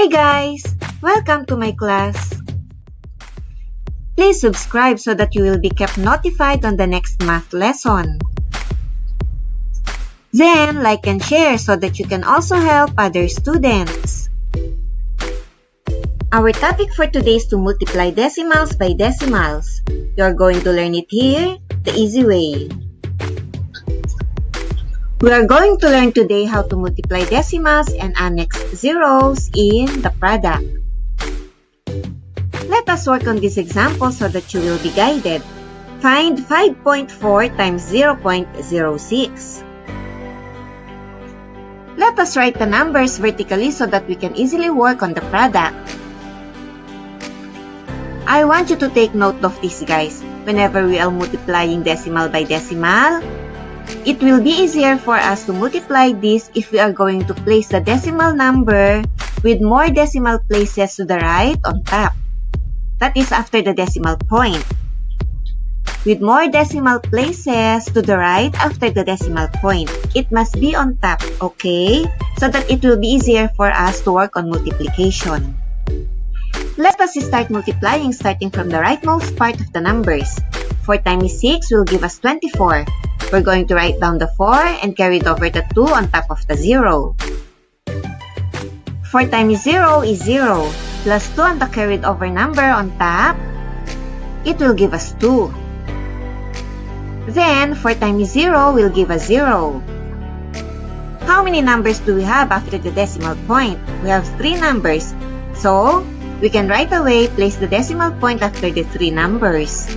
Hi guys! Welcome to my class. Please subscribe so that you will be kept notified on the next math lesson. Then like and share so that you can also help other students. Our topic for today is to multiply decimals by decimals. You are going to learn it here, the easy way. We are going to learn today how to multiply decimals and annex zeros in the product. Let us work on this example so that you will be guided. Find 5.4 times 0.06. Let us write the numbers vertically so that we can easily work on the product. I want you to take note of this, guys. Whenever we are multiplying decimal by decimal, it will be easier for us to multiply this if we are going to place the decimal number with more decimal places to the right on top. That is after the decimal point. With more decimal places to the right after the decimal point. It must be on top, okay? So that it will be easier for us to work on multiplication. Let us start multiplying starting from the rightmost part of the numbers. 4 times 6 will give us 24. We're going to write down the 4 and carry it over the 2 on top of the 0. 4 times 0 is 0. Plus 2 on the carried over number on top, it will give us 2. Then, 4 times 0 will give us 0. How many numbers do we have after the decimal point? We have 3 numbers. So, we can right away place the decimal point after the 3 numbers.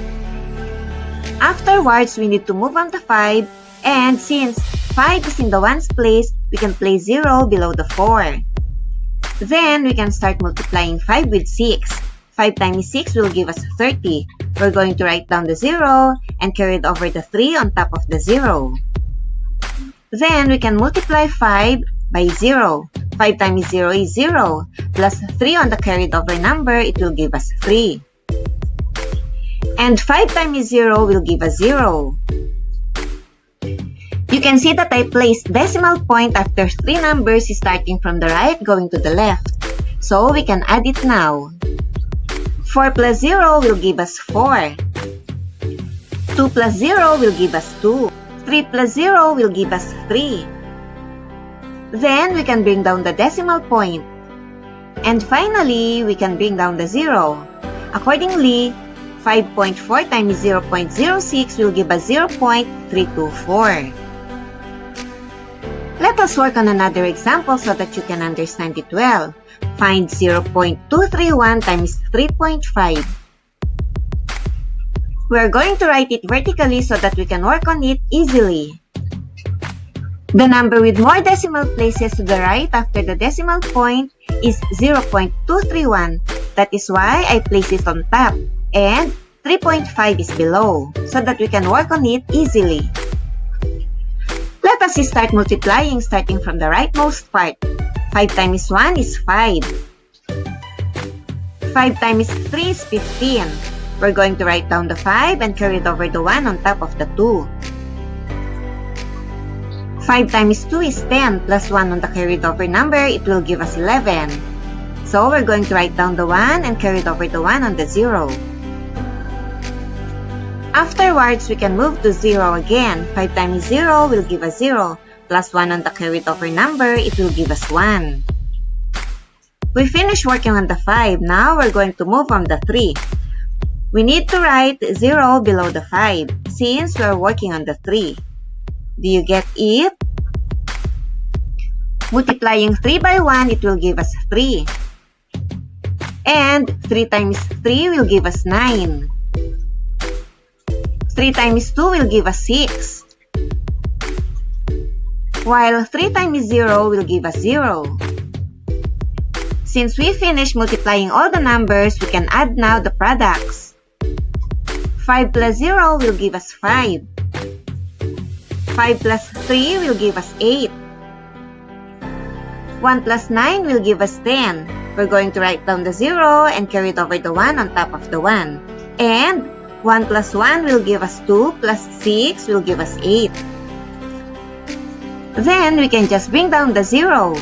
Afterwards, we need to move on to 5, and since 5 is in the ones place, we can place 0 below the 4. Then, we can start multiplying 5 with 6. 5 times 6 will give us 30. We're going to write down the 0 and carry it over the 3 on top of the 0. Then, we can multiply 5 by 0. 5 times 0 is 0. Plus 3 on the carried over number, it will give us 3. And 5 times 0 will give us 0. You can see that I placed decimal point after 3 numbers starting from the right going to the left. So we can add it now. 4 plus 0 will give us 4. 2 plus 0 will give us 2. 3 plus 0 will give us 3. Then we can bring down the decimal point. And finally, we can bring down the 0. Accordingly, 5.4 times 0.06 will give us 0.324. Let us work on another example so that you can understand it well. Find 0.231 times 3.5. We are going to write it vertically so that we can work on it easily. The number with more decimal places to the right after the decimal point is 0.231. That is why I place it on top. And 3.5 is below, so that we can work on it easily. Let us start multiplying starting from the rightmost part. 5 times 1 is 5. 5 times 3 is 15. We're going to write down the 5 and carry it over the 1 on top of the 2. 5 times 2 is 10, plus 1 on the carried over number, it will give us 11. So we're going to write down the 1 and carry it over the 1 on the 0. Afterwards, we can move to 0 again. 5 times 0 will give us 0. Plus 1 on the carried over number, it will give us 1. We finished working on the 5. Now we're going to move on the 3. We need to write 0 below the 5 since we are working on the 3. Do you get it? Multiplying 3 by 1, it will give us 3. And 3 times 3 will give us 9. 3 times 2 will give us 6. While 3 times 0 will give us 0. Since we finished multiplying all the numbers, we can add now the products. 5 plus 0 will give us 5. 5 plus 3 will give us 8. 1 plus 9 will give us 10. We're going to write down the 0 and carry it over the 1 on top of the 1. And 1 plus 1 will give us 2, plus 6 will give us 8. Then, we can just bring down the 0.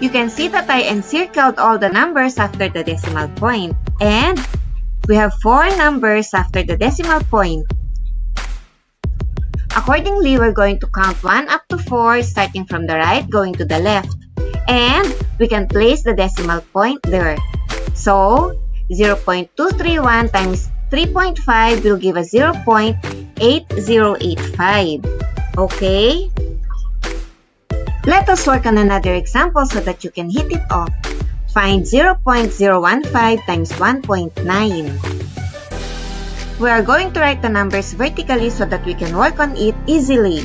You can see that I encircled all the numbers after the decimal point, and we have 4 numbers after the decimal point. Accordingly, we're going to count 1 up to 4, starting from the right, going to the left. And we can place the decimal point there. So, 0.231 times 3.5 will give us 0.8085. Okay? Let us work on another example so that you can hit it off. Find 0.015 times 1.9. We are going to write the numbers vertically so that we can work on it easily.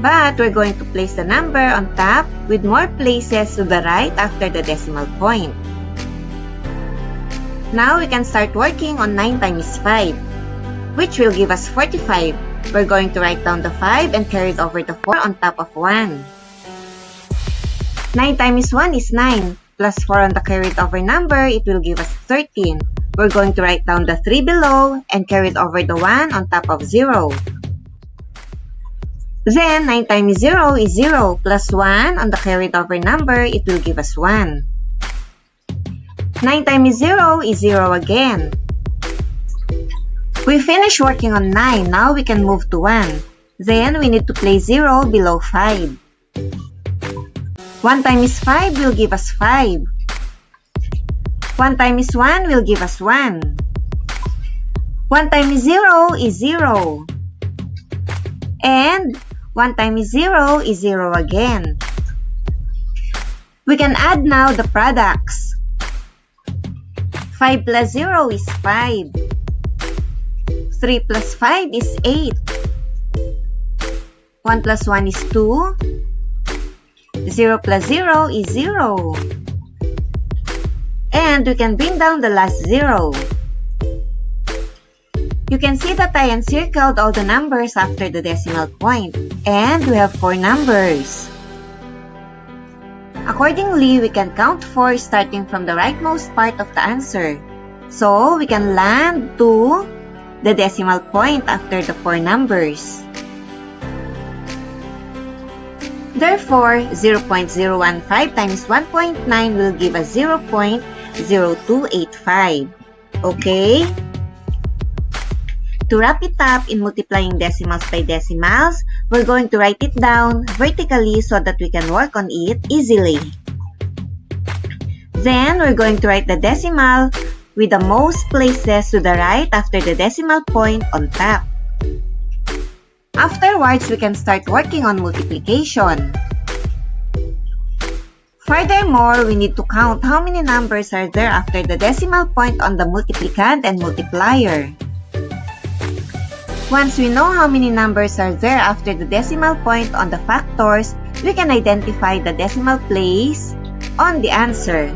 But we're going to place the number on top with more places to the right after the decimal point. Now we can start working on 9 times 5, which will give us 45. We're going to write down the 5 and carry it over the 4 on top of 1. 9 times 1 is 9, plus 4 on the carried over number, it will give us 13. We're going to write down the 3 below and carry it over the 1 on top of 0. Then, 9 times 0 is 0, plus 1 on the carried over number, it will give us 1. 9 times 0 is 0 again. We finished working on 9, now we can move to 1. Then, we need to place 0 below 5. 1 times 5 will give us 5. 1 times 1 will give us 1. 1 times 0 is 0. And 1 times 0 is 0 again. We can add now the products. 5 plus 0 is 5. 3 plus 5 is 8. 1 plus 1 is 2. 0 plus 0 is 0. And we can bring down the last 0. You can see that I encircled all the numbers after the decimal point, and we have 4 numbers. Accordingly, we can count 4 starting from the rightmost part of the answer. So, we can land to the decimal point after the 4 numbers. Therefore, 0.015 times 1.9 will give us 0.0285. Okay? To wrap it up in multiplying decimals by decimals, we're going to write it down vertically so that we can work on it easily. Then, we're going to write the decimal with the most places to the right after the decimal point on top. Afterwards, we can start working on multiplication. Furthermore, we need to count how many numbers are there after the decimal point on the multiplicand and multiplier. Once we know how many numbers are there after the decimal point on the factors, we can identify the decimal place on the answer.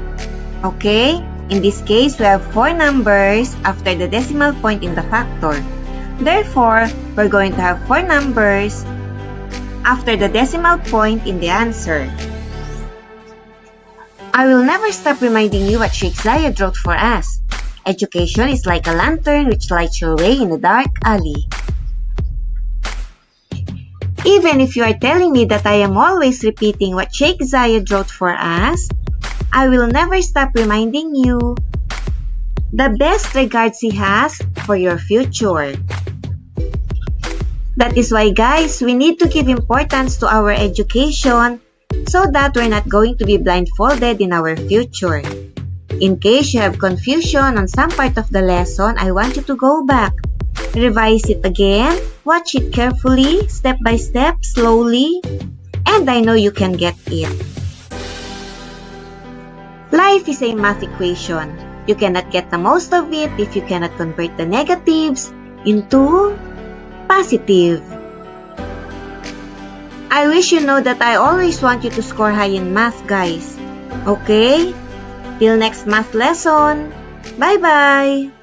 Okay? In this case, we have 4 numbers after the decimal point in the factor. Therefore, we're going to have 4 numbers after the decimal point in the answer. I will never stop reminding you what Sheikh Zayed wrote for us. Education is like a lantern which lights your way in a dark alley. Even if you are telling me that I am always repeating what Sheikh Zayed wrote for us, I will never stop reminding you the best regards he has for your future. That is why, guys, we need to give importance to our education so that we're not going to be blindfolded in our future. In case you have confusion on some part of the lesson, I want you to go back, revise it again, watch it carefully, step by step, slowly, and I know you can get it. Life is a math equation. You cannot get the most of it if you cannot convert the negatives into positive. I wish you know that I always want you to score high in math, guys. Okay? Till next math lesson. Bye-bye!